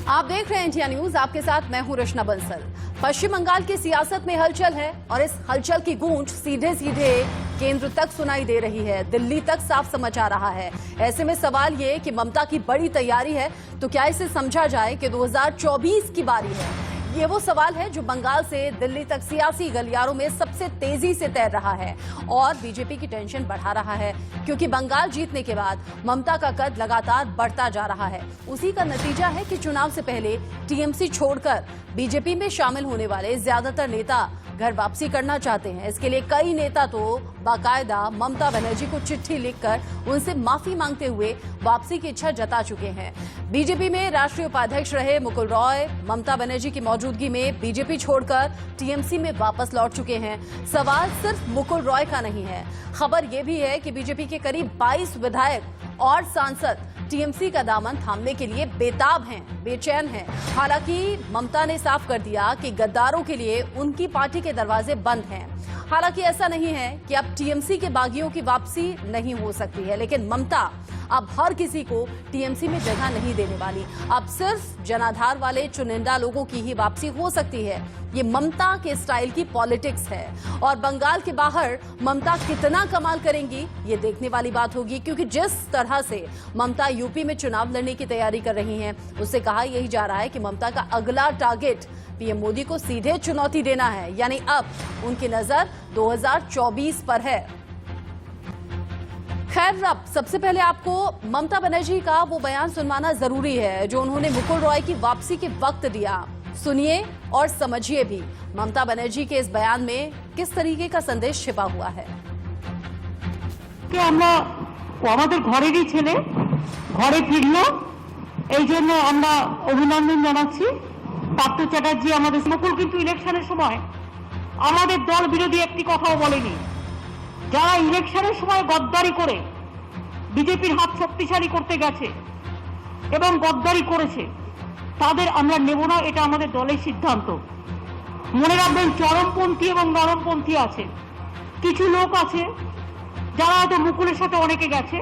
आप देख रहे हैं इंडिया न्यूज, आपके साथ मैं हूं रचना बंसल। पश्चिम बंगाल की सियासत में हलचल है और इस हलचल की गूंज सीधे सीधे केंद्र तक सुनाई दे रही है, दिल्ली तक साफ समझ आ रहा है। ऐसे में सवाल ये कि ममता की बड़ी तैयारी है, तो क्या इसे समझा जाए कि 2024 की बारी है? ये वो सवाल है जो बंगाल से दिल्ली तक सियासी गलियारों में सबसे तेजी से तैर रहा है और बीजेपी की टेंशन बढ़ा रहा है, क्योंकि बंगाल जीतने के बाद ममता का कद लगातार बढ़ता जा रहा है। उसी का नतीजा है कि चुनाव से पहले टीएमसी छोड़कर बीजेपी में शामिल होने वाले ज्यादातर नेता घर वापसी करना चाहते हैं। इसके लिए कई नेता तो बाकायदा ममता बनर्जी को चिट्ठी लिखकर उनसे माफी मांगते हुए वापसी की इच्छा जता चुके हैं। बीजेपी में राष्ट्रीय उपाध्यक्ष रहे मुकुल रॉय ममता बनर्जी की मौजूदगी में बीजेपी छोड़कर टीएमसी में वापस लौट चुके हैं। सवाल सिर्फ मुकुल रॉय का नहीं है, खबर यह भी है कि बीजेपी के करीब 22 विधायक और सांसद टीएमसी का दामन थामने के लिए बेताब हैं, बेचैन हैं। हालांकि ममता ने साफ कर दिया कि गद्दारों के लिए उनकी पार्टी के दरवाजे बंद हैं। हालांकि ऐसा नहीं है कि अब टीएमसी के बागियों की वापसी नहीं हो सकती है, लेकिन ममता अब हर किसी को टीएमसी में जगह नहीं देने वाली। अब सिर्फ जनाधार वाले चुनिंदा लोगों की ही वापसी हो सकती है। ये ममता के स्टाइल की पॉलिटिक्स है और बंगाल के बाहर ममता कितना कमाल करेंगी ये देखने वाली बात होगी, क्योंकि जिस तरह से ममता यूपी में चुनाव लड़ने की तैयारी कर रही हैं, उससे कहा यही जा रहा है कि ममता का अगला टारगेट पीएम मोदी को सीधे चुनौती देना है। यानी अब उनकी नजर 2024 पर है। खैर, अब सबसे पहले आपको ममता बनर्जी का वो बयान सुनवाना जरूरी है जो उन्होंने मुकुल रॉय की वापसी के वक्त दिया। सुनिए और समझिए भी ममता बनर्जी के इस बयान में किस तरीके का संदेश छिपा हुआ है। कि আমরা আমাদের ঘরেরই ছেলে ঘরে ফিরলো, এই জন্য আমরা অভিনন্দন জানাচ্ছি। পার্থ চ্যাটার্জি আমাদের মুকুল কিন্তু ইলেকশনের সময় আমাদের দল বিরোধী একটি কথাও বলেনি। যারা ইলেকশনের সময় গদ্দারি করে বিজেপির হাত শক্তিশালী করতে গেছে এবং গদ্দারি করেছে তাদের আমরা নেব না, এটা আমাদের দলের সিদ্ধান্ত। মনে রাখবেন, চরমপন্থী এবং নরমপন্থী আছে, কিছু লোক আছে যারা হয়তো মুকুলের সাথে অনেকে গেছে,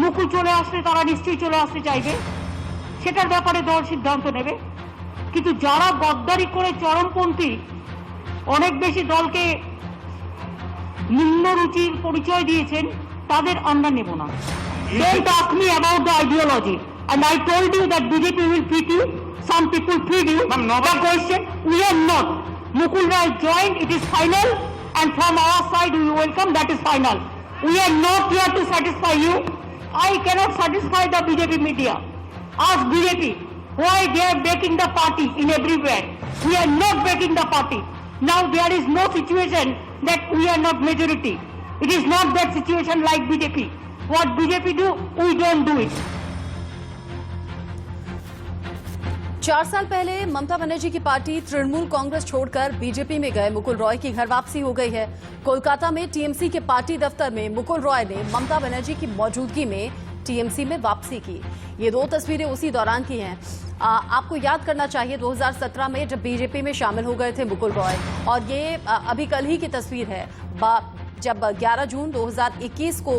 মুকুল চলে আসলে তারা নিশ্চয়ই চলে আসতে চাইবে, সেটার ব্যাপারে দল সিদ্ধান্ত নেবে। কিন্তু যারা গদ্দারি করে চরমপন্থী অনেক বেশি দলকে নিম্ন রুচির পরিচয় দিয়েছেন তাদের আমরা নেব না। Don't ask me about the ideology. And I told you that BJP will feed you. Some people feed you. The question, we are not. Mukul Roy joined. It is final. And from our side, we welcome. That is final. We are not here to satisfy you. I cannot satisfy the BJP media. Ask BJP why they are breaking the party in everywhere. We are not breaking the party. Now there is no situation that we are not majority. It is not that situation like BJP. What BJP do, we don't do it. 4 साल पहले ममता बनर्जी की party Trinamool Congress छोड़कर BJP में गए मुकुल रॉय की घर वापसी हो गई है। कोलकाता में टीएमसी के पार्टी दफ्तर में मुकुल रॉय ने ममता बनर्जी की मौजूदगी में टीएमसी में वापसी की। ये 2 तस्वीरें उसी दौरान की हैं। आपको याद करना चाहिए 2017 में जब बीजेपी में शामिल हो गए थे मुकुल रॉय, और ये अभी कल ही की तस्वीर है जब 11 जून 2021 को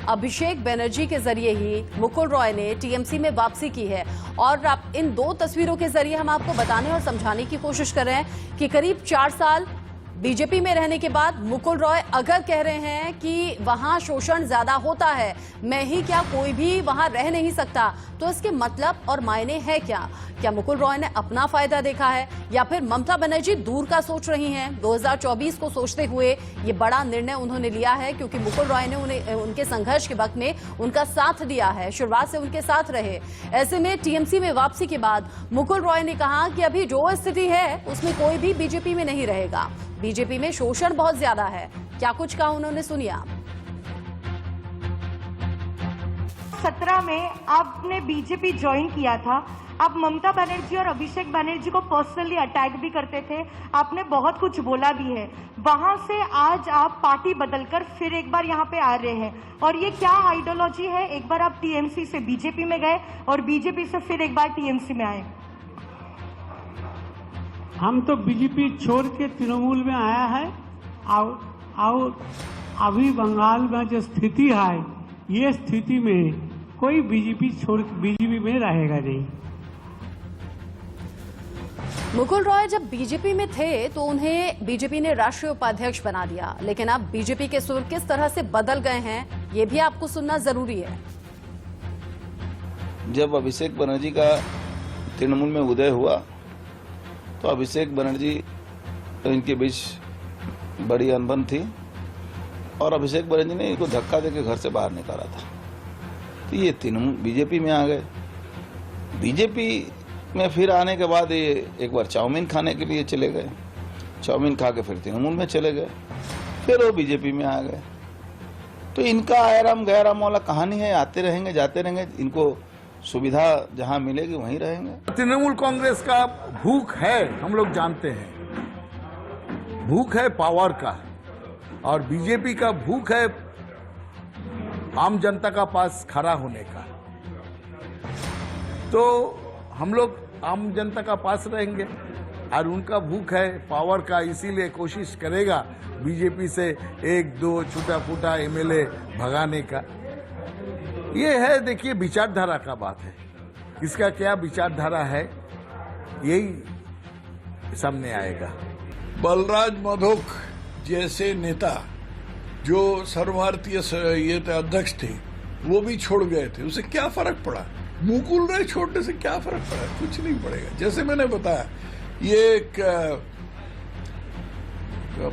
अभिषेक बनर्जी के जरिए ही मुकुल रॉय ने टीएमसी में वापसी की है। और अब इन 2 तस्वीरों के जरिए हम आपको बताने और समझाने की कोशिश कर रहे हैं कि करीब 4 साल बीजेपी में रहने के बाद मुकुल रॉय अगर कह रहे हैं कि वहां शोषण ज्यादा होता है, मैं ही क्या कोई भी वहां रह नहीं सकता, तो इसके मतलब और मायने है क्या? क्या मुकुल रॉय ने अपना फायदा देखा है या फिर ममता बनर्जी दूर का सोच रही हैं? 2024 को सोचते हुए ये बड़ा निर्णय उन्होंने लिया है, क्योंकि मुकुल रॉय ने उन्हें उनके संघर्ष के वक्त में उनका साथ दिया है, शुरुआत से उनके साथ रहे। ऐसे में टीएमसी में वापसी के बाद मुकुल रॉय ने कहा कि अभी जो स्थिति है उसमें कोई भी बीजेपी में नहीं रहेगा, बीजेपी में शोषण बहुत ज्यादा है। क्या कुछ कहा उन्होंने, सुनिए आप। 17 में आपने बीजेपी ज्वाइन किया था, आप ममता बनर्जी और अभिषेक बनर्जी को पर्सनली अटैक भी करते थे, आपने बहुत कुछ बोला भी है। वहां से आज आप पार्टी बदलकर फिर एक बार यहाँ पे आ रहे हैं, और ये क्या आइडियोलॉजी है? एक बार आप टीएमसी से बीजेपी में गए और बीजेपी से फिर एक बार टीएमसी में आए। हम तो बीजेपी छोड़ के तृणमूल में आया है, और अभी बंगाल में जो स्थिति है, ये स्थिति में कोई बीजेपी छोड़ बीजेपी में रहेगा नहीं। मुकुल रॉय जब बीजेपी में थे तो उन्हें बीजेपी ने राष्ट्रीय उपाध्यक्ष बना दिया, लेकिन अब बीजेपी के सुर किस तरह से बदल गए हैं ये भी आपको सुनना जरूरी है। जब अभिषेक बनर्जी का तृणमूल में उदय हुआ तो अभिषेक बनर्जी तो इनके बीच बड़ी अनबन थी और अभिषेक बनर्जी ने इनको धक्का देकर घर से बाहर निकाला था। तो ये तीनों बीजेपी में आ गए। बीजेपी में फिर आने के बाद ये एक बार चाउमीन खाने के लिए चले गए, चाउमीन खा के फिर तृणमूल में चले गए, फिर वो बीजेपी में आ गए। तो इनका आयराम गैराम वाला कहानी है, आते रहेंगे जाते रहेंगे, इनको सुविधा जहां मिलेगी वहीं रहेंगे। तृणमूल कांग्रेस का भूख है, हम लोग जानते हैं, भूख है पावर का, और बीजेपी का भूख है आम जनता का पास खड़ा होने का। तो हम लोग आम जनता का पास रहेंगे और उनका भूख है पावर का, इसीलिए कोशिश करेगा बीजेपी से एक दो छूटा फूटा एमएलए भगाने का। ये है, देखिए विचारधारा का बात है, किसका क्या विचारधारा है यही सामने आएगा। बलराज मधोक जैसे नेता जो सर्वभारतीय ये अध्यक्ष थे वो भी छोड़ गए थे, उसे क्या फर्क पड़ा? मुकुल रॉय छोड़ने से क्या फर्क पड़ा? कुछ नहीं पड़ेगा। जैसे मैंने बताया, ये एक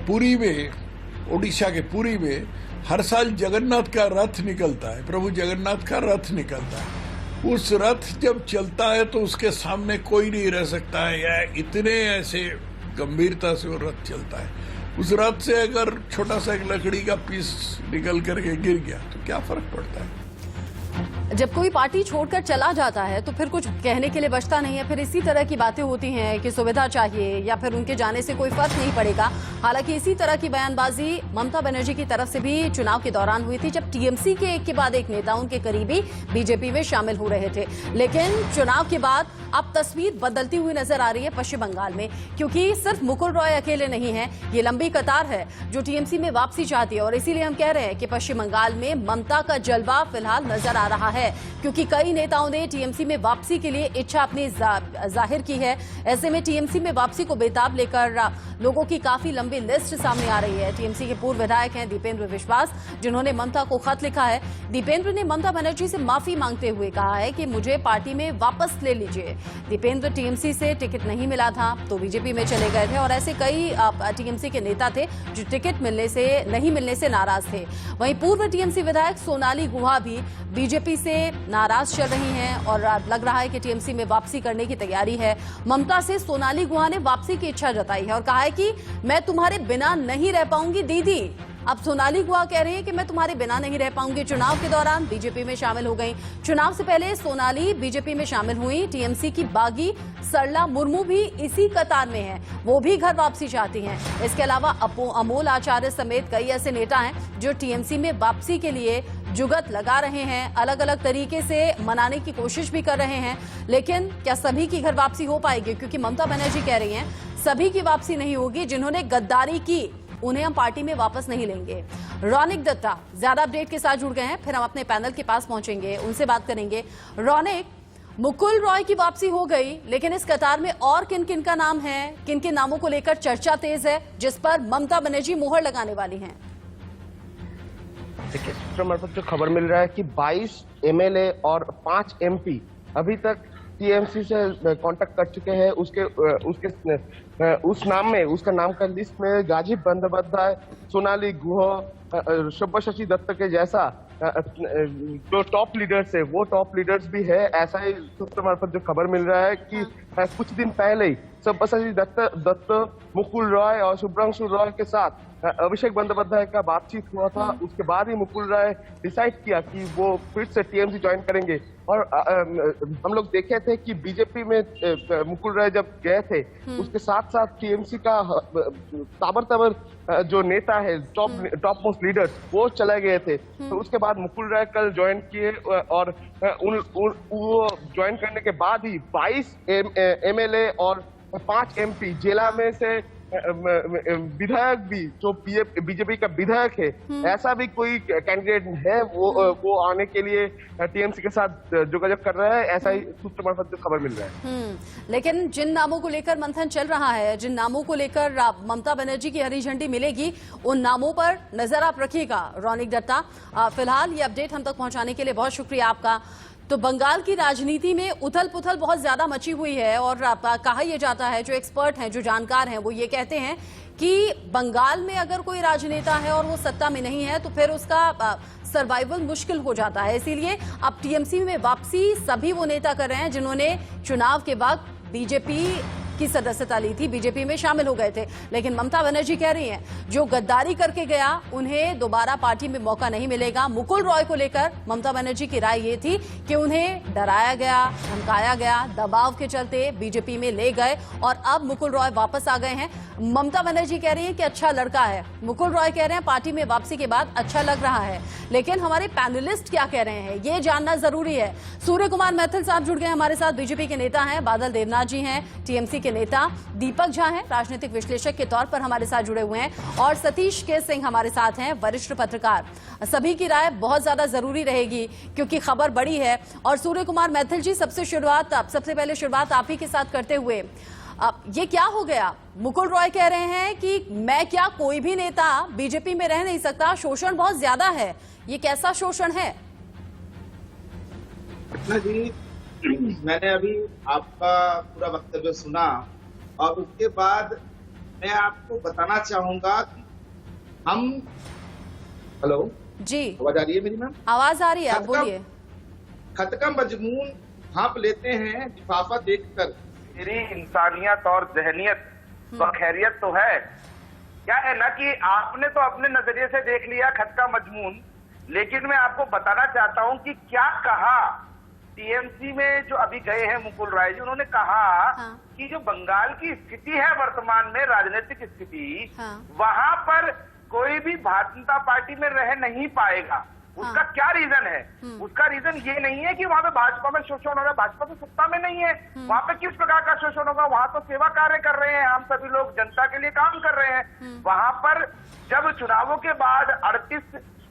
पुरी में, ओडिशा के पुरी में हर साल जगन्नाथ का रथ निकलता है, प्रभु जगन्नाथ का रथ निकलता है। उस रथ जब चलता है तो उसके सामने कोई नहीं रह सकता है, या इतने ऐसे गंभीरता से वो रथ चलता है। उस रथ से अगर छोटा सा एक लकड़ी का पीस निकल करके गिर गया तो क्या फर्क पड़ता है? जब कोई पार्टी छोड़कर चला जाता है तो फिर कुछ कहने के लिए बचता नहीं है, फिर इसी तरह की बातें होती हैं कि सुविधा चाहिए या फिर उनके जाने से कोई फर्क नहीं पड़ेगा। हालांकि इसी तरह की बयानबाजी ममता बनर्जी की तरफ से भी चुनाव के दौरान हुई थी, जब टीएमसी के एक बाद एक नेता उनके करीबी बीजेपी में शामिल हो रहे थे। लेकिन चुनाव के बाद अब तस्वीर बदलती हुई नजर आ रही है पश्चिम बंगाल में, क्योंकि सिर्फ मुकुल रॉय अकेले नहीं है, ये लंबी कतार है जो टीएमसी में वापसी चाहती है। और इसीलिए हम कह रहे हैं कि पश्चिम बंगाल में ममता का जलवा फिलहाल नजर आ रहा है, क्योंकि कई नेताओं ने टीएमसी में वापसी के लिए इच्छा अपनी जाहिर की है। ऐसे में टीएमसी में वापसी को बेताब लेकर लोगों की काफी लंबी लिस्ट सामने आ रही है। टीएमसी के पूर्व विधायक हैं दीपेंद्र विश्वास, जिन्होंने ममता को खत लिखा है। दीपेंद्र ने ममता बनर्जी से माफी मांगते हुए कहा है कि मुझे पार्टी में वापस ले लीजिए। दीपेंद्र टीएमसी से टिकट नहीं मिला था तो बीजेपी में चले गए थे, और ऐसे कई टीएमसी के नेता थे जो टिकट नहीं मिलने से नाराज थे। वहीं पूर्व टीएमसी विधायक सोनाली गुहा भी बीजेपी से नाराज चल रही हैं और लग रहा है कि टीएमसी में वापसी करने की तैयारी है। ममता से सोनाली गुहा ने वापसी की इच्छा जताई है और कहा है कि मैं तुम्हारे बिना नहीं रह पाऊंगी दीदी। अब सोनाली गुहा कह रही है कि मैं तुम्हारे बिना नहीं रह पाऊंगी। चुनाव के दौरान बीजेपी में शामिल हो गई। चुनाव से पहले सोनाली बीजेपी में शामिल हुई। टीएमसी की बागी सरला मुर्मू भी इसी कतार में है, वो भी घर वापसी चाहती हैं। इसके अलावा अमोल आचार्य समेत कई ऐसे नेता हैं जो टीएमसी में वापसी के लिए जुगत लगा रहे हैं, अलग अलग तरीके से मनाने की कोशिश भी कर रहे हैं। लेकिन क्या सभी की घर वापसी हो पाएगी? क्योंकि ममता बनर्जी कह रही हैं सभी की वापसी नहीं होगी, जिन्होंने गद्दारी की उन्हें हम पार्टी में वापस नहीं लेंगे। रौनिक दत्ता ज्यादा अपडेट के साथ जुड़ गए हैं, फिर हम अपने पैनल के पास पहुंचेंगे, उनसे बात करेंगे। रौनिक, मुकुल रॉय की वापसी हो गई, लेकिन इस कतार में और किन किन का नाम है, किन किन नामों को लेकर चर्चा तेज है जिस पर ममता बनर्जी मोहर लगाने वाली हैं? देखिए, हमारे पास जो खबर मिल रहा है कि 22 एमएलए और 5 एमपी अभी तक टीएमसी से कांटेक्ट कर चुके हैं। उस नाम में, उसका नाम का लिस्ट में गाजी बंदोपाध्याय, सोनाली गुहा, सब्यसाची दत्त के जैसा जो टॉप लीडर्स है वो टॉप लीडर्स भी है। ऐसा ही सूत्र मार्फत जो खबर मिल रहा है कि कुछ दिन पहले ही सब्यसाची दत्त, मुकुल रॉय और शुभ्रांशु रॉय के साथ अभिषेक बंदोपाध्याय का बातचीत हुआ था। उसके बाद ही मुकुल रॉय डिसाइड किया कि वो फिर से टीएमसी ज्वाइन करेंगे। और हम लोग देखे थे कि बीजेपी में मुकुल रॉय जब गए थे उसके साथ साथ टीएमसी का ताबर जो नेता है, टॉप मोस्ट लीडर्स, वो चले गए थे। तो उसके बाद मुकुल रॉय कल ज्वाइन किए और वो ज्वाइन करने के बाद ही 22 एमएलए और 5 एमपी जेला में से विधायक भी जो बीजेपी का विधायक है, ऐसा भी कोई कैंडिडेट है वो आने के लिए टीएमसी के साथ जोगाजोग कर रहा है, ऐसा ही सूत्र मार्फत खबर मिल रहा है। लेकिन जिन नामों को लेकर मंथन चल रहा है, जिन नामों को लेकर ममता बनर्जी की हरी झंडी मिलेगी, उन नामों पर नजर आप रखिएगा रौनिक दत्ता। फिलहाल ये अपडेट हम तक पहुंचाने के लिए बहुत शुक्रिया आपका। तो बंगाल की राजनीति में उथल पुथल बहुत ज्यादा मची हुई है और कहा यह जाता है, जो एक्सपर्ट हैं, जो जानकार हैं, वो ये कहते हैं कि बंगाल में अगर कोई राजनेता है और वो सत्ता में नहीं है तो फिर उसका सर्वाइवल मुश्किल हो जाता है। इसीलिए अब टीएमसी में वापसी सभी वो नेता कर रहे हैं जिन्होंने चुनाव के वक्त बीजेपी की सदस्यता ली थी, बीजेपी में शामिल हो गए थे। लेकिन ममता बनर्जी कह रही हैं जो गद्दारी करके गया उन्हें दोबारा पार्टी में मौका नहीं मिलेगा। मुकुल रॉय को लेकर ममता बनर्जी की राय ये थी कि उन्हें डराया गया, धमकाया गया, दबाव के चलते बीजेपी में ले गए और अब मुकुल रॉय वापस आ गए हैं। ममता बनर्जी कह रही हैं कि अच्छा लड़का है, मुकुल रॉय कह रहे हैं पार्टी में वापसी के बाद अच्छा लग रहा है। लेकिन हमारे पैनलिस्ट क्या कह रहे हैं ये जानना जरूरी है। सूर्य कुमार मैथिल साहब जुड़ गए हमारे साथ, बीजेपी के नेता हैं। बादल देवनाथ जी हैं टीएमसी के नेता। दीपक झा हैं, राजनीतिक विश्लेषक के तौर पर हमारे साथ जुड़े हुए हैं। और सतीश के सिंह हमारे साथ हैं, वरिष्ठ पत्रकार। सभी की राय बहुत ज्यादा जरूरी रहेगी क्योंकि खबर बड़ी है। और सूर्य कुमार मैथिल जी, सबसे पहले शुरुआत आप ही के साथ करते हुए, ये क्या हो गया? मुकुल रॉय कह रहे हैं कि मैं क्या, कोई भी नेता बीजेपी में रह नहीं सकता, शोषण बहुत ज्यादा है। ये कैसा शोषण है? जी, मैंने अभी आपका पूरा वक्तव्य सुना और उसके बाद मैं आपको बताना चाहूंगा कि हम, हेलो जी, आवाज आ रही है मेरी मैम? आवाज आ रही है, आप बोलिए। खत का मजमून भांप लेते हैं लिफाफा देखकर, मेरी इंसानियत और जहनियत व खैरियत तो है। क्या है ना कि आपने तो अपने नजरिए से देख लिया खत का मजमून, लेकिन मैं आपको बताना चाहता हूं कि क्या कहा टीएमसी में जो अभी गए हैं मुकुल राय जी, उन्होंने कहा कि जो बंगाल की स्थिति है वर्तमान में, राजनीतिक स्थिति, वहां पर कोई भी भारतीय जनता पार्टी में रह नहीं पाएगा। उसका क्या रीजन है? उसका रीजन ये नहीं है कि वहां पे भाजपा में शोषण हो रहा है, भाजपा तो सत्ता में नहीं है, वहां पे किस प्रकार का शोषण होगा? वहां तो सेवा कार्य कर रहे हैं, हम सभी लोग जनता के लिए काम कर रहे हैं। वहां पर जब चुनावों के बाद 38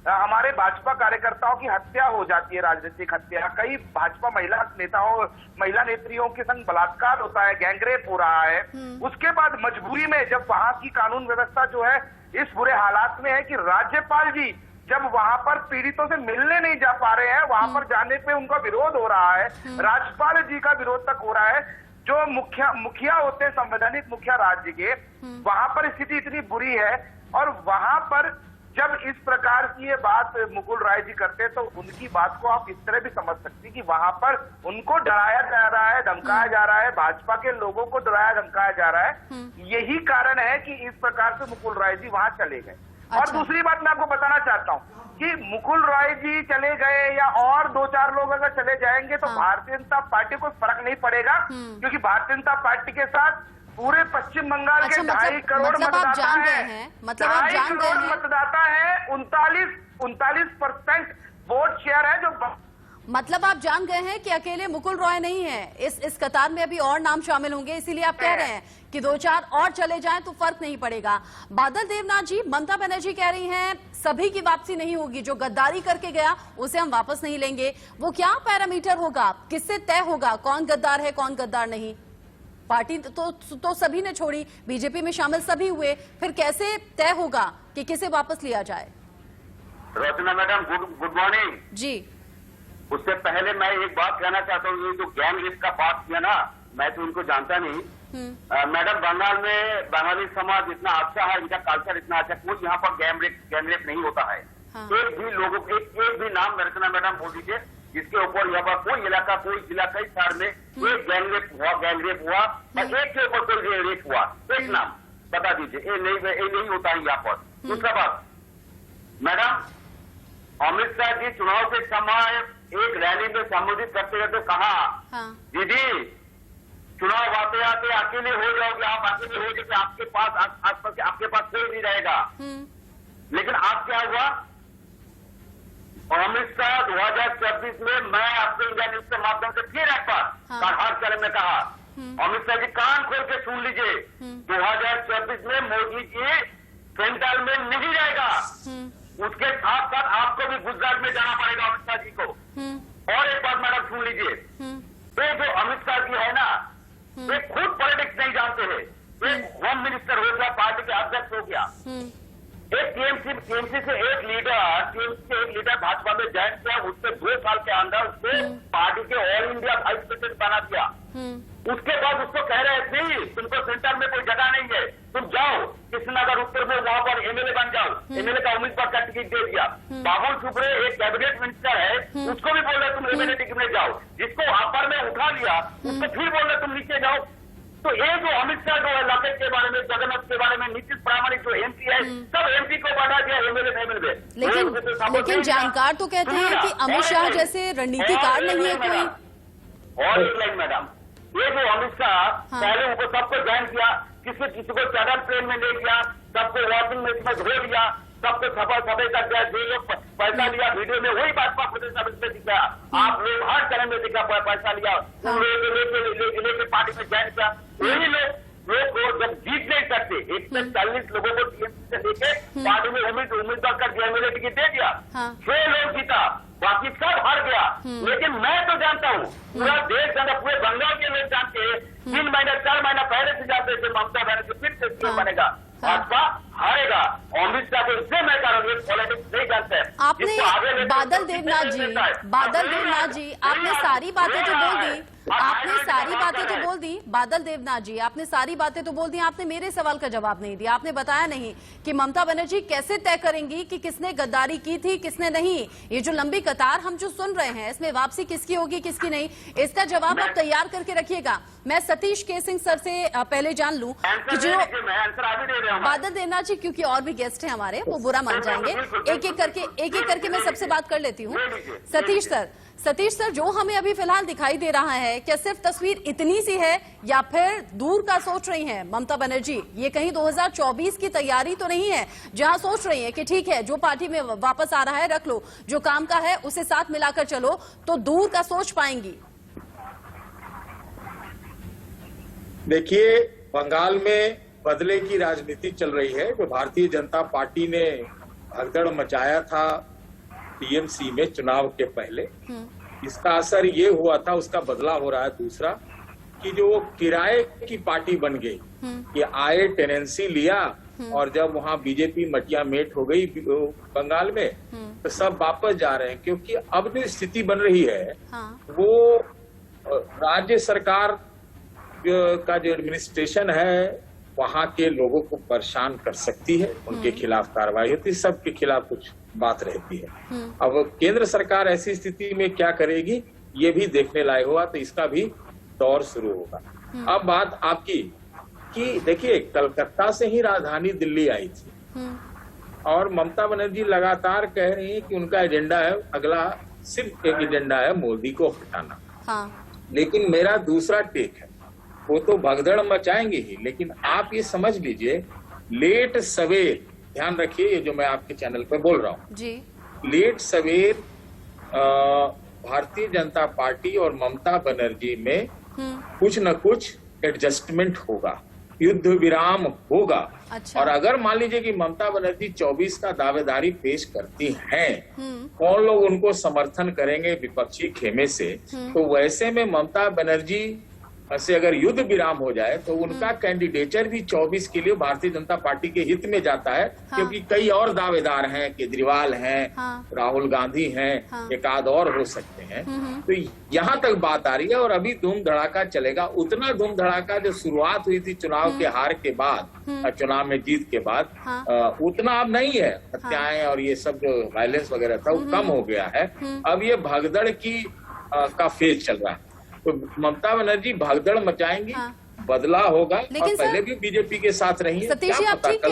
हमारे भाजपा कार्यकर्ताओं की हत्या हो जाती है, राजनीतिक हत्या, कई भाजपा महिला नेताओं, महिला नेत्रियों के संग बलात्कार होता है, गैंगरेप हो रहा है। उसके बाद मजबूरी में जब वहां की कानून व्यवस्था जो है इस बुरे हालात में है कि राज्यपाल जी जब वहां पर पीड़ितों से मिलने नहीं जा पा रहे हैं, वहां पर जाने पे उनका विरोध हो रहा है, राज्यपाल जी का विरोध तक हो रहा है, जो मुखिया होते हैं, संवैधानिक मुखिया राज्य के, वहां पर स्थिति इतनी बुरी है। और वहां पर जब इस प्रकार की ये बात मुकुल राय जी करते हैं तो उनकी बात को आप इस तरह भी समझ सकते हैं कि वहां पर उनको डराया जा रहा है, धमकाया जा रहा है, भाजपा के लोगों को डराया धमकाया जा रहा है। यही कारण है कि इस प्रकार से मुकुल राय जी वहां चले गए। और दूसरी बात मैं आपको बताना चाहता हूं कि मुकुल राय जी चले गए या और 2-4 लोग अगर चले जाएंगे तो भारतीय जनता पार्टी को फर्क नहीं पड़ेगा, क्योंकि भारतीय जनता पार्टी के साथ पूरे पश्चिम बंगाल के 2.5 करोड़ मतदाता है, 2.5 करोड़ मतदाता है, 39% वोट शेयर है। जो मतलब आप जान गए हैं कि अकेले मुकुल रॉय नहीं है, इस कतार में अभी और नाम शामिल होंगे, इसीलिए आप कह रहे हैं कि 2-4 और चले जाएं तो फर्क नहीं पड़ेगा। बादल देवनाथ जी, ममता बनर्जी कह रही हैं सभी की वापसी नहीं होगी, जो गद्दारी करके गया उसे हम वापस नहीं लेंगे। वो क्या पैरामीटर होगा, किससे तय होगा कौन गद्दार है कौन गद्दार नहीं? पार्टी तो सभी ने छोड़ी, बीजेपी में शामिल सभी हुए, फिर कैसे तय होगा कि किसे वापस लिया जाए? रचना मैडम, गुड मॉर्निंग जी। उससे पहले मैं एक बात कहना चाहता हूँ, ये जो गैंग रेप का बात किया ना, मैं तो उनको जानता नहीं। मैडम, बंगाल में बंगाली समाज इतना अच्छा है, इनका कल्चर इतना अच्छा, कोई यहाँ पर गैंग रेप नहीं होता है। एक भी लोगों को एक भी नाम रचना मैडम बोल दीजिए जिसके ऊपर यहाँ पर कोई इलाका, कोई जिला, कई शहर में एक गैंग रेप हुआ और एक के ऊपर कोई रेप हुआ, एक नाम बता दीजिए। ये नहीं होता है यहाँ पर। दूसरा बात मैडम, अमित शाह जी चुनाव के समय एक रैली में संबोधित करते हुए तो कहा, दीदी चुनाव आते आते अकेले हो जाओगे, आप अकेले हो जाओगे, आपके पास आपके पास कोई नहीं रहेगा। लेकिन आज क्या हुआ? और अमित शाह 2024 में मैं आपको इंडिया न्यूज के माध्यम से फिर एक बार हर चरण में कहा अमित शाह जी कान खोल के सुन लीजिए, 2024 में मोदी जी सेंट्रल में नहीं जाएगा। उसके साथ साथ आपको भी गुजरात में जाना पड़ेगा अमित शाह जी को। और एक बात मैडम सुन लीजिए, ये जो अमित शाह जी है ना, वे खुद पॉलिटिक्स नहीं जानते हैं। वे होम मिनिस्टर हो गया, पार्टी के अध्यक्ष हो गया, एक टीएमसी से एक लीडर भाजपा में ज्वाइन किया, उससे 2 साल के अंदर उससे पार्टी के ऑल इंडिया वाइस प्रेसिडेंट बना दिया। उसके बाद उसको कह रहे थे नहीं, तुमको सेंटर में कोई जगह नहीं है, तुम जाओ कृष्णनगर उत्तर में, वहां पर एमएलए बन जाओ। एमएलए का उम्मीदवार का टिकट दे दिया। बाबुल सुप्रे एक कैबिनेट मिनिस्टर है, उसको भी बोल रहे तुम एमएलए टिकट में जाओ। जिसको अपर में उठा लिया उसको फिर बोल रहे तुम नीचे जाओ। तो ये जो अमित शाह जो है लपेट के बारे में, जगन्नाथ के बारे में, नीतीश प्रामाणिक जो एमपी है, सब एमपी को बढ़ा दिया एमएलए फैमिली में। लेकिन जानकार तो कहते हैं कि अमित शाह जैसे रणनीतिकार नहीं है कोई। और एक लाइन मैडम, ये जो अमित शाह पहले उनको सबको ज्वाइन किया, किसी को चैनल प्लेन में ले गया, सबको वॉशिंग मशीन में धो दिया, सबको सफाई कर दिया, जो लोग पैसा लिया वीडियो में वही भाजपा प्रदेश में दिखाया। आप लोग हर चरण में दिखा पैसा लिया, उन लोगों को लेके पार्टी में ज्वाइन किया। वही लोग जब जीत नहीं सकते, 140 लोगों को टीएमसी से लेके पार्टी में उम्मीदवार कर दिया, एमएलए टिकट दे दिया, 6 लोग जीता, बाकी सब हार गया। लेकिन मैं तो जानता हूँ, पूरा देश जानता, पूरे बंगाल के लोग जानते हैं, 3 महीना 4 महीना पहले से जानते थे ममता बनर्जी फिर से सीएम बनेगा, भाजपा हारेगा। अमित शाह को इससे मैं पॉलिटिक्स नहीं जानते हैं। आपने बादल देवनाथ जी आपने सारी बातें जो बोल दी, बादल देवनाथ जी आपने सारी बातें तो बोल दी, आपने मेरे सवाल का जवाब नहीं दिया। आपने बताया नहीं कि ममता बनर्जी कैसे तय करेंगी कि किसने गद्दारी की थी, किसने नहीं। ये जो लंबी कतार हम जो सुन रहे हैं, इसमें वापसी किसकी होगी, किसकी नहीं, इसका जवाब आप तैयार करके रखिएगा। मैं सतीश के सिंह सर से पहले जान लूं कि जो बादल देवनाथ जी, क्योंकि और भी गेस्ट हैं हमारे, वो बुरा मान जाएंगे। एक एक करके मैं सबसे बात कर लेती हूँ। सतीश सर, जो हमें अभी फिलहाल दिखाई दे रहा है, क्या सिर्फ तस्वीर इतनी सी है या फिर दूर का सोच रही हैं ममता बनर्जी? ये कहीं 2024 की तैयारी तो नहीं है जहां सोच रही है कि ठीक है जो पार्टी में वापस आ रहा है रख लो, जो काम का है उसे साथ मिलाकर चलो, तो दूर का सोच पाएंगी? देखिए, बंगाल में बदले की राजनीति चल रही है। जो भारतीय जनता पार्टी ने भगदड़ मचाया था टीएमसी में चुनाव के पहले, इसका असर ये हुआ था, उसका बदला हो रहा है। दूसरा कि जो किराए की पार्टी बन गई, कि आए टेनेंसी लिया, और जब वहां बीजेपी मटिया मेट हो गई बंगाल में, तो सब वापस जा रहे हैं। क्योंकि अब जो स्थिति बन रही है वो राज्य सरकार का जो एडमिनिस्ट्रेशन है वहां के लोगों को परेशान कर सकती है, उनके खिलाफ कार्रवाई होती है, सबके खिलाफ कुछ बात रहती है। अब केंद्र सरकार ऐसी स्थिति में क्या करेगी ये भी देखने लायक हुआ, तो इसका भी दौर शुरू होगा। अब बात आपकी कि देखिए, कलकत्ता से ही राजधानी दिल्ली आई थी और ममता बनर्जी लगातार कह रही है कि उनका एजेंडा है, अगला सिर्फ एक एजेंडा है, मोदी को हटाना। लेकिन मेरा दूसरा टेक है, वो तो भगदड़ मचाएंगे ही, लेकिन आप ये समझ लीजिए, लेट सवेर, ध्यान रखिए ये जो मैं आपके चैनल पे बोल रहा हूँ जी, लेट सवेर भारतीय जनता पार्टी और ममता बनर्जी में कुछ न कुछ एडजस्टमेंट होगा, युद्ध विराम होगा। अच्छा। और अगर मान लीजिए कि ममता बनर्जी 24 का दावेदारी पेश करती हैं, कौन लोग उनको समर्थन करेंगे विपक्षी खेमे से, तो वैसे में ममता बनर्जी से अगर युद्ध विराम हो जाए तो उनका कैंडिडेचर भी 24 के लिए भारतीय जनता पार्टी के हित में जाता है। क्योंकि कई और दावेदार हैं, केजरीवाल हैं, राहुल गांधी हैं, एक आध और हो सकते हैं। तो यहाँ तक बात आ रही है और अभी धूम धड़ाका चलेगा। उतना धूम धड़ाका जो शुरुआत हुई थी चुनाव के हार के बाद, चुनाव में जीत के बाद, उतना अब नहीं है। हत्याएं और ये सब जो वायलेंस वगैरह था वो कम हो गया है। अब ये भगदड़ की का फेज चल रहा है। तो ममता बनर्जी भगदड़ मचाएंगी, बदला होगा। और पहले भी बीजेपी के साथ रही है। सतीश जी, आप ठीक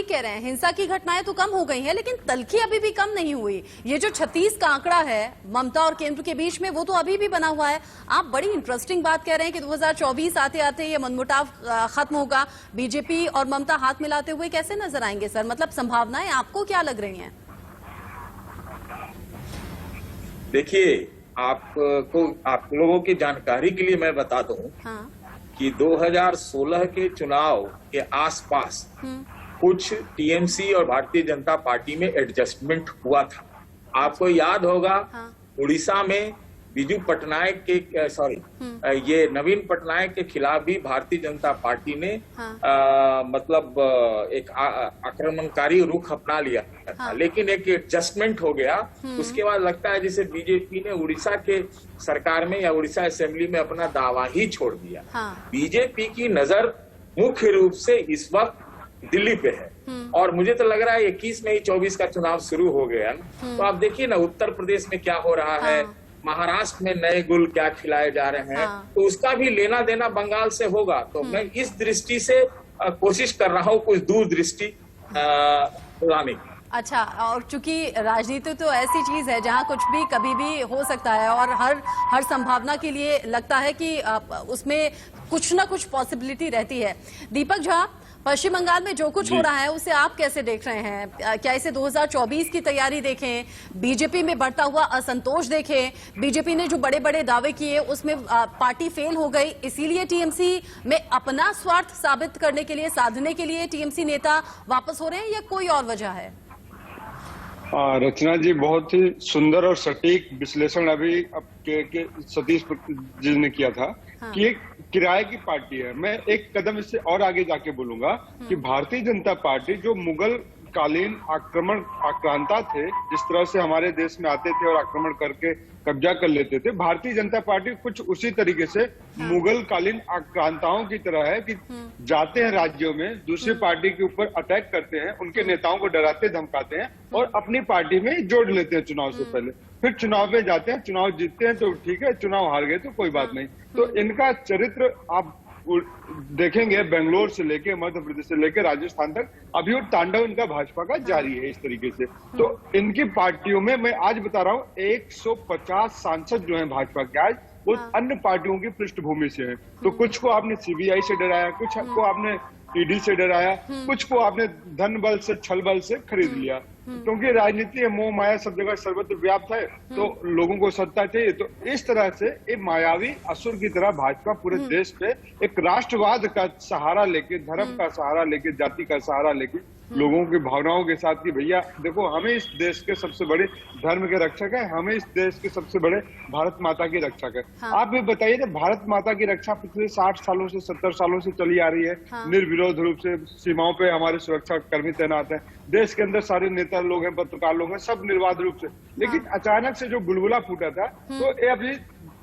कह रहे हैं, हिंसा की घटनाएं तो कम हो गई हैं, लेकिन तल्खी अभी भी कम नहीं हुई। ये जो 36 का आंकड़ा है ममता और केंद्र के बीच में, वो तो अभी भी बना हुआ है। आप बड़ी इंटरेस्टिंग बात कह रहे हैं कि 2024 आते आते ये मनमुटाव खत्म होगा, बीजेपी और ममता हाथ मिलाते हुए कैसे नजर आएंगे सर? मतलब संभावनाएं आपको क्या लग रही है? देखिए, आप लोगों की जानकारी के लिए मैं बता दूं हाँ। कि 2016 के चुनाव के आसपास कुछ टीएमसी और भारतीय जनता पार्टी में एडजस्टमेंट हुआ था। आपको याद होगा उड़ीसा में बीजू पटनायक के ये नवीन पटनायक के खिलाफ भी भारतीय जनता पार्टी ने मतलब एक आक्रमणकारी रुख अपना लिया था, लेकिन एक एडजस्टमेंट हो गया। उसके बाद लगता है जैसे बीजेपी ने उड़ीसा के सरकार में या उड़ीसा असेंबली में अपना दावा ही छोड़ दिया। बीजेपी की नजर मुख्य रूप से इस वक्त दिल्ली पे है, और मुझे तो लग रहा है 21 में ही 24 का चुनाव शुरू हो गया। तो आप देखिए ना उत्तर प्रदेश में क्या हो रहा है, महाराष्ट्र में नए गुल क्या खिलाए जा रहे हैं, तो उसका भी लेना देना बंगाल से होगा। तो मैं इस दृष्टि से कोशिश कर रहा हूँ कुछ दूरदृष्टि लाने की। अच्छा, और चूंकि राजनीति तो ऐसी चीज है जहां कुछ भी कभी भी हो सकता है, और हर संभावना के लिए लगता है कि उसमें कुछ ना कुछ पॉसिबिलिटी रहती है। दीपक झा, पश्चिम बंगाल में जो कुछ हो रहा है उसे आप कैसे देख रहे हैं? क्या इसे 2024 की तैयारी देखें, बीजेपी में बढ़ता हुआ असंतोष देखें? बीजेपी ने जो बड़े बड़े दावे किए उसमें पार्टी फेल हो गई, इसीलिए टीएमसी में अपना स्वार्थ साबित करने के लिए, साधने के लिए टीएमसी नेता वापस हो रहे हैं, या कोई और वजह है? रचना जी, बहुत ही सुंदर और सटीक विश्लेषण अभी सतीश जी ने किया था कि एक किराए की पार्टी है। मैं एक कदम इससे और आगे जाके बोलूंगा कि भारतीय जनता पार्टी जो मुगल कालीन आक्रांता थे, जिस तरह से हमारे देश में आते थे और आक्रमण करके कब्जा कर लेते थे, भारतीय जनता पार्टी कुछ उसी तरीके से मुगल कालीन आक्रांताओं की तरह है कि जाते हैं राज्यों में, दूसरी पार्टी के ऊपर अटैक करते हैं, उनके नेताओं को डराते धमकाते हैं और अपनी पार्टी में जोड़ लेते हैं चुनाव से पहले। फिर चुनाव में जाते हैं, चुनाव जीतते हैं तो ठीक है, चुनाव हार गए तो कोई बात नहीं। तो इनका चरित्र आप देखेंगे, बेंगलोर से लेके मध्य प्रदेश से लेके राजस्थान तक अभी वो तांडव इनका भाजपा का जारी है इस तरीके से। तो इनकी पार्टियों में मैं आज बता रहा हूँ 150 सांसद जो हैं भाजपा के, आज वो अन्य पार्टियों की पृष्ठभूमि से हैं। तो कुछ को आपने सीबीआई से डराया, कुछ को आपने ईडी से डराया, कुछ को आपने धन बल से, छल बल से खरीद लिया, क्योंकि राजनीति है, मोह माया सब जगह सर्वत्र व्याप्त है, तो लोगों को सत्ता चाहिए। तो इस तरह से एक मायावी असुर की तरह भाजपा पूरे देश पे एक राष्ट्रवाद का सहारा लेके, धर्म का सहारा लेके, जाति का सहारा लेके, लोगों की भावनाओं के साथ कि भैया देखो हमें इस देश के सबसे बड़े धर्म के रक्षक है, हमें इस देश के सबसे बड़े भारत माता की रक्षक है। आप भी बताइए कि भारत माता की रक्षा पिछले 60 सालों से 70 सालों से चली आ रही है। निर्विरोध रूप से सीमाओं पे हमारे सुरक्षा कर्मी तैनात हैं, देश के अंदर सारे नेता लोग हैं, पत्रकार लोग हैं, सब निर्बाध रूप से। लेकिन अचानक से जो बुलबुला फूटा था, तो ये अभी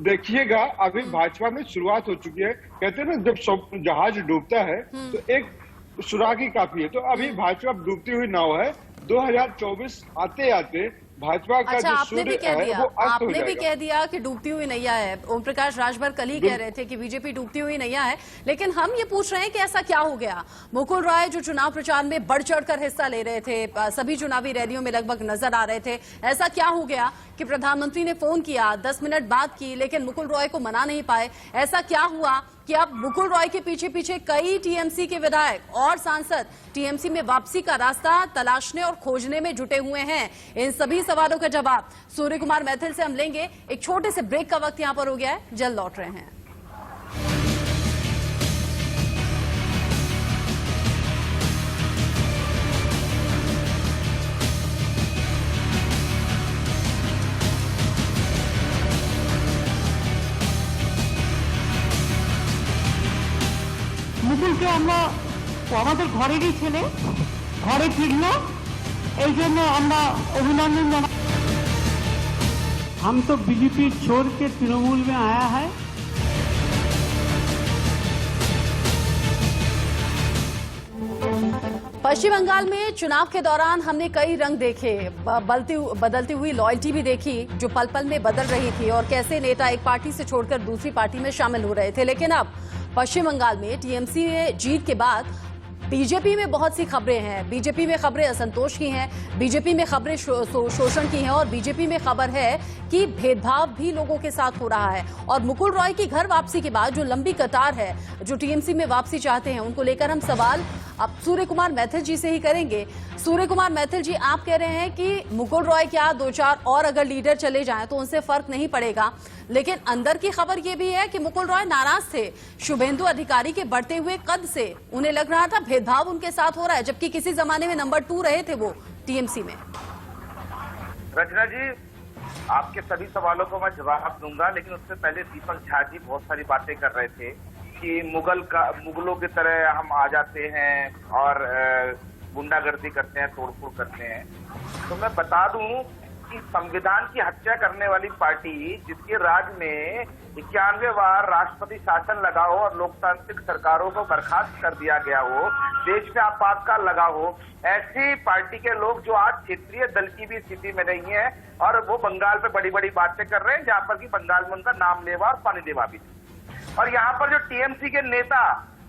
देखिएगा, अभी भाजपा में शुरुआत हो चुकी है। कहते हैं ना, जब जहाज डूबता है तो एक सुरागी काफी है। तो अभी भाजपा डूबती हुई नाव है। 2024 आते आते भाजपा का जो आपने भी कह दिया, वो आपने भी कह दिया कि डूबती हुई नैया है। ओम प्रकाश राजभर कल ही कह रहे थे कि बीजेपी डूबती हुई नैया है, लेकिन हम ये पूछ रहे हैं कि ऐसा क्या हो गया? मुकुल रॉय जो चुनाव प्रचार में बढ़ चढ़कर हिस्सा ले रहे थे, सभी चुनावी रैलियों में लगभग नजर आ रहे थे, ऐसा क्या हो गया कि प्रधानमंत्री ने फोन किया, 10 मिनट बात की, लेकिन मुकुल रॉय को मना नहीं पाए? ऐसा क्या हुआ कि अब मुकुल रॉय के पीछे पीछे कई टीएमसी के विधायक और सांसद टीएमसी में वापसी का रास्ता तलाशने और खोजने में जुटे हुए हैं? इन सभी सवालों का जवाब सूर्य कुमार मैथिल से हम लेंगे। एक छोटे से ब्रेक का वक्त यहां पर हो गया है, जल्द लौट रहे हैं। মুকুলকে আমরা আমাদের ঘরেরই ছেলে, ঘরে ফিরলো, এই জন্য আমরা অভিনন্দন জানাই। हम तो बीजेपी छोड़ के तृणमूल में आया है। पश्चिम बंगाल में चुनाव के दौरान हमने कई रंग देखे, बदलती हुई लॉयल्टी भी देखी जो पल पल में बदल रही थी, और कैसे नेता एक पार्टी से छोड़कर दूसरी पार्टी में शामिल हो रहे थे। लेकिन अब पश्चिम बंगाल में टीएमसी जीत के बाद बीजेपी में बहुत सी खबरें हैं। बीजेपी में खबरें असंतोष की हैं, बीजेपी में खबरें शोषण की हैं, और बीजेपी में खबर है कि भेदभाव भी लोगों के साथ हो रहा है। और मुकुल रॉय की घर वापसी के बाद जो लंबी कतार है, जो टीएमसी में वापसी चाहते हैं, उनको लेकर हम सवाल अब सूर्य कुमार मैथिल जी से ही करेंगे। सूर्य कुमार मैथिल जी, आप कह रहे हैं कि मुकुल रॉय क्या 2-4 और अगर लीडर चले जाएं तो उनसे फर्क नहीं पड़ेगा, लेकिन अंदर की खबर यह भी है कि मुकुल रॉय नाराज थे शुभेंदु अधिकारी के बढ़ते हुए कद से। उन्हें लग रहा था भेदभाव उनके साथ हो रहा है, जबकि किसी जमाने में नंबर 2 रहे थे वो टीएमसी में। रचना जी, आपके सभी सवालों को मैं जवाब दूंगा, लेकिन उससे पहले दीपक झा जी बहुत सारी बातें कर रहे थे कि मुगलों की तरह हम आ जाते हैं और गुंडागर्दी करते हैं, तोड़फोड़ करते हैं। तो मैं बता दूं कि संविधान की हत्या करने वाली पार्टी जिसके राज में 91 बार राष्ट्रपति शासन लगा हो और लोकतांत्रिक सरकारों को बर्खास्त कर दिया गया हो, देश में आपातकाल लगा हो, ऐसी पार्टी के लोग जो आज क्षेत्रीय दल की भी स्थिति में नहीं है और वो बंगाल पे बड़ी बड़ी बातें कर रहे हैं, जहां पर कि बंगाल में उनका नाम लेवा और पानी लेवा भी। और यहाँ पर जो टीएमसी के नेता,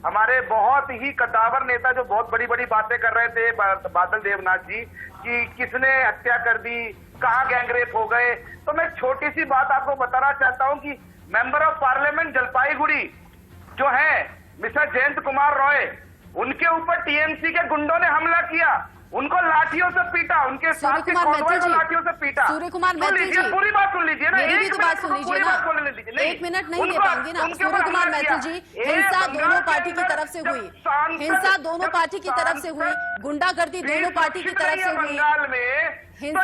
हमारे बहुत ही कद्दावर नेता जो बहुत बड़ी बड़ी बातें कर रहे थे, बादल देवनाथ जी, कि किसने हत्या कर दी, कहाँ गैंगरेप हो गए, तो मैं छोटी सी बात आपको बताना चाहता हूँ कि मेंबर ऑफ पार्लियामेंट जलपाईगुड़ी जो है मिस्टर जयंत कुमार रॉय, उनके ऊपर टीएमसी के गुंडों ने हमला किया, उनको लाठियों से पीटा, उनके साथ के कॉन्वॉय को लाठियों से पीटा। सूर्य कुमार मैथिल जी, पूरी बात सुन लीजिए ना, मेरी भी तो बात सुन लीजिए ना, 1 मिनट नहीं दे पाऊंगी ना। सूर्य कुमार मैथिल जी, हिंसा दोनों पार्टी की तरफ से हुई, हिंसा दोनों पार्टी की तरफ से हुई, गुंडागर्दी दोनों पार्टी की तरफ से हुई। हिंसा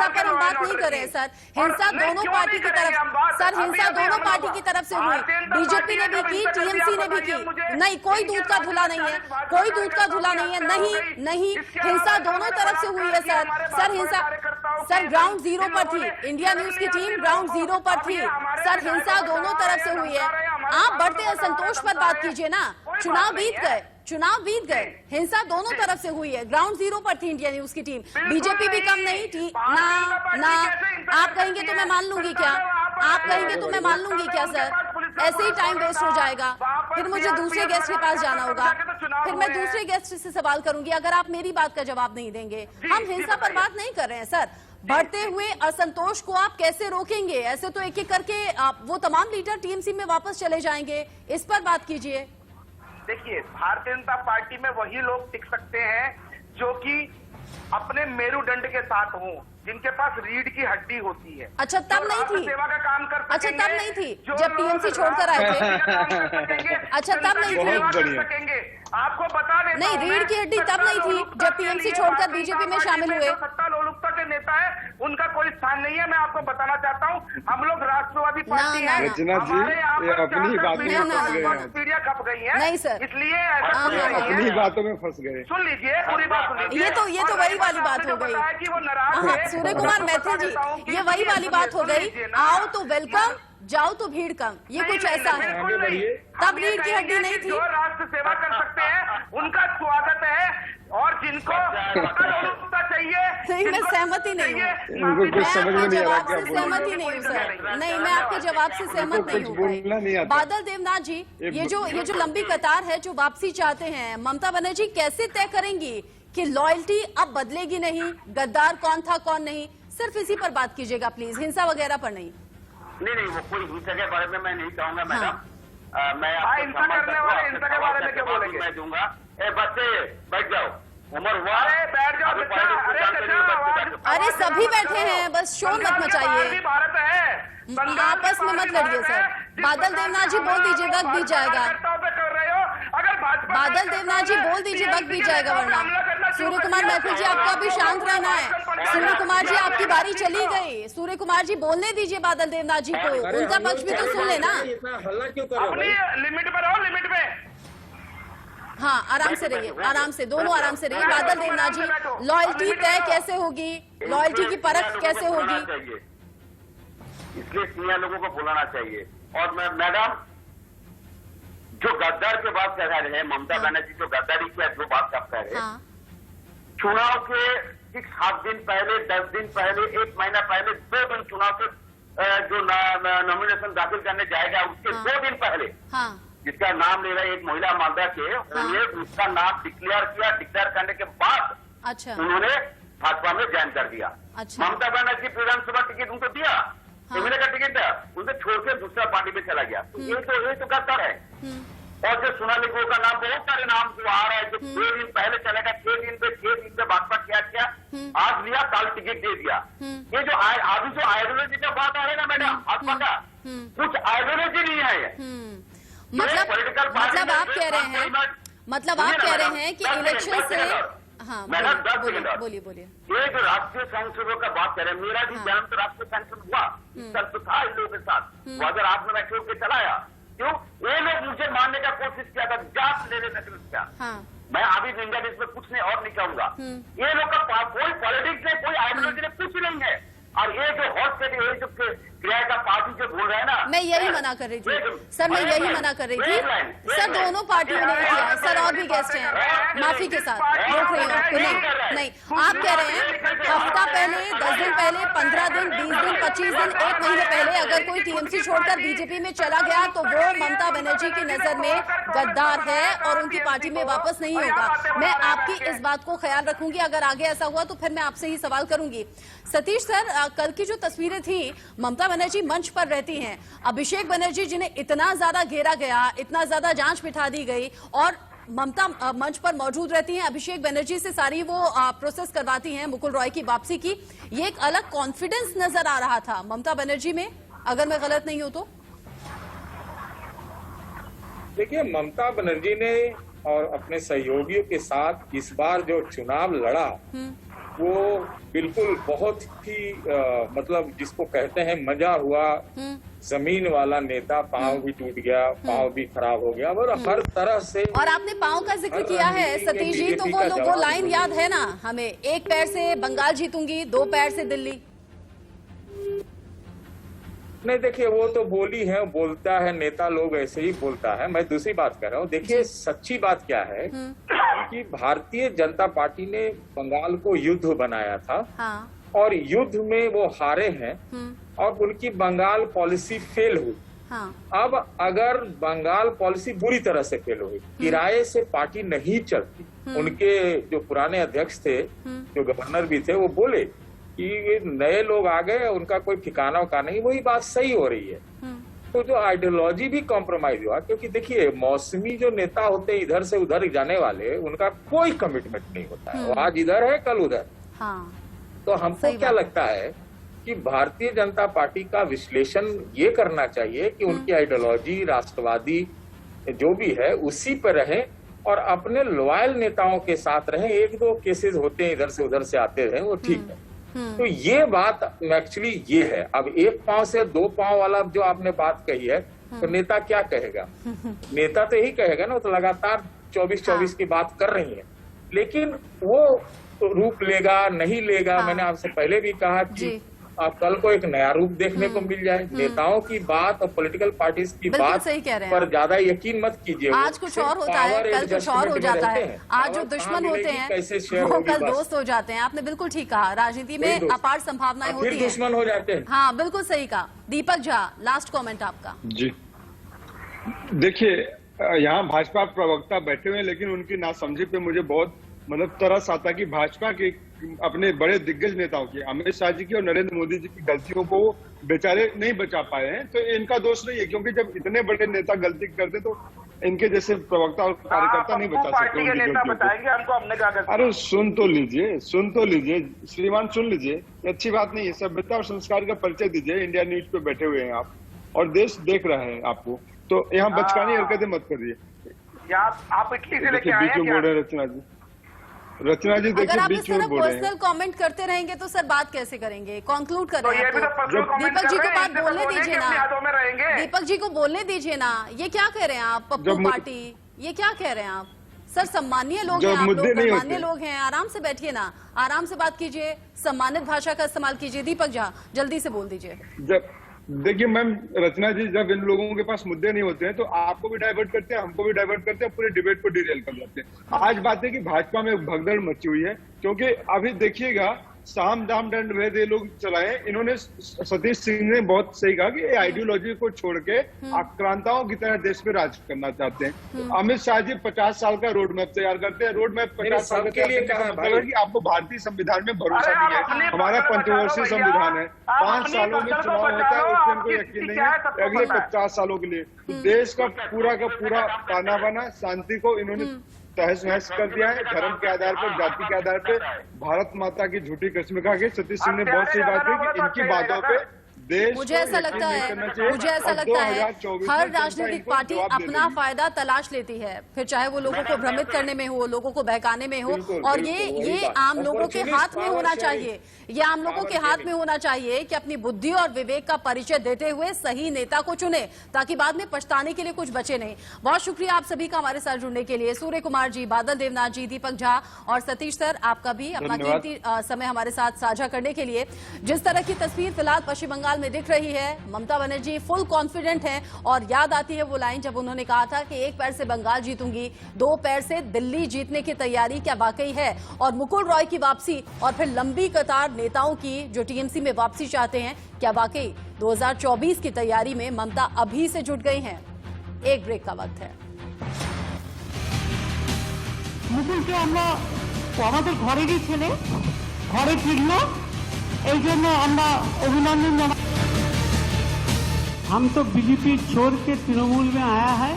पर हम बात नहीं कर रहे हैं सर, हिंसा दोनों पार्टी की तरफ, सर हिंसा दोनों पार्टी की तरफ से हुई, बीजेपी ने भी की, टीएमसी ने भी की। नहीं, कोई दूध का धुला नहीं है, कोई दूध का धुला नहीं है, नहीं, हिंसा दोनों तरफ से हुई है सर हिंसा, सर ग्राउंड जीरो पर थी, इंडिया न्यूज की टीम ग्राउंड जीरो पर थी सर, हिंसा दोनों तरफ से हुई है। आप बढ़ते असंतोष पर बात कीजिए ना, चुनाव बीत गए, हिंसा दोनों तरफ से हुई है, ग्राउंड जीरो पर थी इंडिया न्यूज की टीम, बीजेपी भी कम नहीं थी ना। आप कहेंगे तो मैं मान लूंगी क्या, आप कहेंगे तो मैं मान लूंगी क्या सर? ऐसे ही टाइम वेस्ट हो जाएगा, फिर मुझे दूसरे गेस्ट के पास जाना होगा, फिर मैं दूसरे गेस्ट से सवाल करूंगी अगर आप मेरी बात का जवाब नहीं देंगे। हम हिंसा पर बात नहीं कर रहे हैं सर, बढ़ते हुए असंतोष को आप कैसे रोकेंगे? ऐसे तो एक एक करके वो तमाम लीडर टीएमसी में वापस चले जाएंगे, इस पर बात कीजिए। देखिए, भारतीय जनता पार्टी में वही लोग टिक सकते हैं जो कि अपने मेरुदंड के साथ हों, जिनके पास रीढ़ की हड्डी होती है। अच्छा, तब नहीं थी, सेवा का काम कर सकेंगे, अच्छा तब नहीं थी जब टीएमसी छोड़कर आए थे, अच्छा तब नहीं थी, आपको बता दें, नहीं रीढ़ की हड्डी तब नहीं थी जब टीएमसी छोड़कर बीजेपी में शामिल हुए। सत्ता लोलुपता के नेता है, उनका कोई स्थान नहीं है। मैं आपको बताना चाहता हूँ, हम लोग राष्ट्रवादी पार्टी है, हमारे यहाँ पर अपनी पीढ़ियां खप गई है, नहीं सर, इसलिए अपनी बातों में फंस गए। सुन लीजिए, पूरी बात सुन लीजिए। ये तो वही वाली बात हो गई कि वो नाराज है। सूर्य कुमार मैथिल जी, ये वही वाली बात हो गई, आओ तो वेलकम, जाओ तो भीड़ कम, ये कुछ ऐसा है। तब रीढ़ की हड्डी नहीं थी। जो राष्ट्र सेवा कर सकते हैं उनका स्वागत है, और जिनको चाहिए नहीं, मैं सहमति नहीं हूँ, मैं आपके जवाब से सहमति नहीं हूँ सर, नहीं मैं आपके जवाब से सहमत नहीं हूँ। बादल देवनाथ जी, ये जो लंबी कतार है जो वापसी चाहते हैं, ममता बनर्जी कैसे तय करेंगी कि लॉयल्टी अब बदलेगी नहीं, गद्दार कौन था कौन नहीं? सिर्फ इसी पर बात कीजिएगा प्लीज, हिंसा वगैरह पर नहीं। नहीं, वो कोई हिंसा के बारे में मैं नहीं कहूंगा मैडम। मैं हिंसा करने वाले हिंसा के बारे में क्या बोलेंगे? मैं दूंगा। बच्चे बैठ जाओ, उम्र हुआ, बैठ जाओ। अरे सभी बैठे हैं, बस शोर मत मचाइए, भारत है, आपस में मत लड़िए सर। बादल देवनाथ जी बोल दीजिए, वक्त बीत जाएगा। बादल देवनाथ जी बोल दीजिए, वक्त बीत जाएगा वरना। सूर्य कुमार मैथिल जी, आपको अभी शांत रहना है। सूर्य कुमार जी, आपकी बारी चली गई। सूर्य कुमार जी बोलने दीजिए बादल देवनाथ जी को, उनका पक्ष भी तो सुन लेना। लिमिट पर रहो, लिमिट में। हाँ, आराम से रहिए, आराम से, दोनों आराम से रहिए। बादल देवनाथ जी, लॉयल्टी तय कैसे होगी, लॉयल्टी की परख कैसे होगी? इसलिए सीनियर लोगों को बुलाना चाहिए। और मैडम, जो गद्दार के बात कह रहे हैं, ममता बनर्जी जो गद्दारी की जो बात आप कह रहे हैं, चुनाव के ठीक 7 दिन पहले, 10 दिन पहले, 1 महीना पहले, 2 दिन चुनाव के जो नॉमिनेशन दाखिल करने जाएगा उसके 2 दिन पहले, जिसका नाम ले रहे एक महिला मालदा के, उन्हें उसका नाम डिक्लेयर किया। डिक्लेयर करने के बाद अच्छा उन्होंने भाजपा में ज्वाइन कर दिया। अच्छा। ममता बनर्जी विधानसभा टिकट उनको दिया, एमएलए का टिकट था, उनसे छोड़ के दूसरा पार्टी में चला गया। ये तो गद्दार है। और जो सोनाली गुह का नाम बहुत सारे नाम को आ रहा है, जो 6 दिन पहले चलेगा, 6 दिन पे भाजपा क्या किया, आज लिया कल टिकट दे दिया। ये जो अभी जो आइडियोलॉजी का बात आ रही है ना मैडम, भाजपा का कुछ आइडियोलॉजी नहीं है ये। मतलब आप कह रहे हैं कि इलेक्शन से, हाँ बोलिए बोलिए। ये जो राष्ट्रीय संसदों का बात कर रहे हैं, मेरा भी जन्म तो राष्ट्रीय संसद हुआ, तो था इन लोगों के साथ, वो अगर आपने मैं छोड़ के चलाया, क्यों ये लोग मुझे मारने का कोशिश किया था, जात ले लेने का। मैं अभी इंडिया देश में कुछ नहीं और नहीं कहूंगा। ये लोग का कोई पॉलिटिक्स नहीं, कोई आइडियोलॉजी नहीं, कुछ नहीं है। और ये जो हॉट से ये जो क्रिया का पार्टी जो बोल रहे हैं ना, मैं यही मना कर रही थी सर, मैं यही मना कर रही थी सर, दोनों पार्टियों ने किया है सर, और भी गेस्ट हैं, माफी के साथ रोक रही हूँ। नहीं, आप कह रहे हैं हफ्ता पहले, 10 दिन पहले, 15 दिन, 20 दिन, 25 दिन, 1 महीने पहले अगर कोई टीएमसी छोड़कर बीजेपी में चला गया तो वो ममता बनर्जी की नजर में गद्दार है और उनकी पार्टी में वापस नहीं होगा। मैं आपकी इस बात को ख्याल रखूंगी, अगर आगे ऐसा हुआ तो फिर मैं आपसे ही सवाल करूंगी। सतीश सर, कल की जो तस्वीरें थी, ममता बनर्जी मंच पर रहती हैं, अभिषेक बनर्जी जिन्हें इतना ज्यादा घेरा गया, इतना ज्यादा जांच बिठा दी गई, और ममता मंच पर मौजूद रहती हैं, अभिषेक बनर्जी से सारी वो प्रोसेस करवाती हैं मुकुल रॉय की वापसी की। ये एक अलग कॉन्फिडेंस नजर आ रहा था ममता बनर्जी में, अगर मैं गलत नहीं हूं तो। देखिए, ममता बनर्जी ने और अपने सहयोगियों के साथ इस बार जो चुनाव लड़ा, वो बिल्कुल बहुत ही मतलब जिसको कहते हैं मजा हुआ, जमीन वाला नेता। पांव भी टूट गया, पांव भी खराब हो गया, और हर तरह से। और आपने पांव का जिक्र किया है सतीश जी, तो वो लाइन याद है ना हमें, एक पैर से बंगाल जीतूंगी, 2 पैर से दिल्ली। नहीं, देखिए वो तो बोली है, बोलता है, नेता लोग ऐसे ही बोलता है। मैं दूसरी बात कर रहा हूँ। देखिए, सच्ची बात क्या है कि भारतीय जनता पार्टी ने बंगाल को युद्ध बनाया था, और युद्ध में वो हारे हैं, और उनकी बंगाल पॉलिसी फेल हुई। अब अगर बंगाल पॉलिसी बुरी तरह से फेल हुई, किराए से पार्टी नहीं चलती, उनके जो पुराने अध्यक्ष थे, जो गवर्नर भी थे, वो बोले कि ये नए लोग आ गए, उनका कोई ठिकाना का नहीं। वही बात सही हो रही है। तो जो आइडियोलॉजी भी कॉम्प्रोमाइज हुआ, क्योंकि देखिए मौसमी जो नेता होते हैं इधर से उधर जाने वाले, उनका कोई कमिटमेंट नहीं होता है, वो आज इधर है कल उधर। तो हमको क्या लगता है कि भारतीय जनता पार्टी का विश्लेषण ये करना चाहिए कि उनकी आइडियोलॉजी राष्ट्रवादी जो भी है उसी पर रहे, और अपने लॉयल नेताओं के साथ रहे। 1-2 केसेस होते हैं इधर से उधर से आते रहे, वो ठीक है। तो ये बात एक्चुअली ये है। अब 1 पांव से 2 पांव वाला जो आपने बात कही है, तो नेता क्या कहेगा? नेता तो यही कहेगा ना, वो तो लगातार 24-24 की बात कर रही है, लेकिन वो रूप लेगा नहीं लेगा। मैंने आपसे पहले भी कहा कि आप कल को एक नया रूप देखने को मिल जाए। नेताओं की बात और पॉलिटिकल पार्टीज की बात पर ज्यादा यकीन मत कीजिए। आज कुछ और होता है, कल कुछ और हो जाता है। आज जो दुश्मन होते हैं वो कल दोस्त हो जाते हैं। आपने बिल्कुल ठीक कहा, राजनीति में अपार संभावनाएं होती है, दुश्मन हो जाते हैं। हाँ, बिल्कुल सही कहा। दीपक झा, लास्ट कॉमेंट आपका। जी, देखिए, यहाँ भाजपा प्रवक्ता बैठे हुए हैं, लेकिन उनकी नासमझी पे मुझे बहुत मतलब तरस आता कि भाजपा के अपने बड़े दिग्गज नेताओं की, अमित शाह जी की और नरेंद्र मोदी जी की गलतियों को बेचारे नहीं बचा पाए हैं। तो इनका दोष नहीं है, क्योंकि जब इतने बड़े नेता गलती करते तो इनके जैसे प्रवक्ता और कार्यकर्ता नहीं बचा सकते। अरे सुन तो लीजिए श्रीमान, सुन लीजिए। अच्छी बात नहीं है। सभ्यता और संस्कार का परिचय दीजिए। इंडिया न्यूज पे बैठे हुए हैं आप, और देश देख रहा है आपको, तो यहाँ बचकानी हरकतें मत करिए। आप इटली से लेके आए हैं क्या? रचना जी देखिए, अगर आप इस बीच में तरह बोल रहे हैं। पर्सनल कमेंट करते रहेंगे तो सर बात कैसे करेंगे? कंक्लूड कर तो रहे हैं। दीपक जी को बात बोलने दीजिए ना, दीपक जी को बोलने दीजिए ना। ये क्या कह रहे हैं आप? पप्पू पार्टी, ये क्या कह रहे हैं आप? सर सम्मानीय लोग हैं आप लोग, सम्मानीय लोग हैं, आराम से बैठिए ना, आराम से बात कीजिए, सम्मानित भाषा का इस्तेमाल कीजिए। दीपक झा, जल्दी से बोल दीजिए। देखिए मैम, रचना जी, जब इन लोगों के पास मुद्दे नहीं होते हैं तो आपको भी डाइवर्ट करते हैं, हमको भी डाइवर्ट करते हैं, पूरे डिबेट को डिरेल कर जाते हैं। आज बात है कि भाजपा में भगदड़ मची हुई है, क्योंकि अभी देखिएगा साम दाम दंड भेद ये लोग चलाए। इन्होंने सतीश सिंह ने बहुत सही कहा कि ये आइडियोलॉजी को छोड़ के आक्रांताओं की तरह देश में राज करना चाहते हैं। अमित शाह जी 50 साल का रोड मैप तैयार करते हैं। रोड मैप 50 साल के लिए मतलब है कि आपको भारतीय संविधान में भरोसा नहीं है। हमारा पंचवर्षीय संविधान है, 5 सालों में चुनाव होता है, उसमें इनको यकीन नहीं है अगले 50 सालों के लिए। तो देश का पूरा ताना बाना शांति को इन्होंने तहस नहस कर दिया है। धर्म के आधार पर, जाति के आधार पर भारत माता की झूठी कसम खा के सतीश सिंह ने बहुत सही बात की कि इनकी बातों पे देश मुझे ऐसा लगता है हर राजनीतिक पार्टी अपना फायदा तलाश लेती है, फिर चाहे वो लोगों को भ्रमित करने में हो, लोगों को बहकाने में हो। और ये आम लोगों के हाथ में होना चाहिए, ये आम लोगों के हाथ में होना चाहिए कि अपनी बुद्धि और विवेक का परिचय देते हुए सही नेता को चुने, ताकि बाद में पछताने के लिए कुछ बचे नहीं। बहुत शुक्रिया आप सभी का हमारे साथ जुड़ने के लिए। सूर्य कुमार जी, बादल देवनाथ जी, दीपक झा और सतीश सर, आपका भी अपना कीमती समय हमारे साथ साझा करने के लिए। जिस तरह की तस्वीर फिलहाल पश्चिम बंगाल में दिख रही है, ममता बनर्जी फुल कॉन्फिडेंट हैं और याद आती है वो लाइन जब उन्होंने कहा था कि एक पैर से बंगाल जीतूंगी, 2 पैर से दिल्ली जीतने की तैयारी क्या वाकई है। और मुकुल रॉय की वापसी और फिर लंबी कतार नेताओं की जो टीएमसी में वापसी चाहते हैं, क्या वाकई 2024 की तैयारी में ममता अभी से जुट गई हैं? एक ब्रेक का वक्त है। মুকুলকে আমরা আমাদের ঘরেরই ছেলে, ঘরে ফিরলো, এই জন্য আমরা অভিনন্দন জানাই। हम तो बीजेपी छोड़ के तृणमूल में आया है।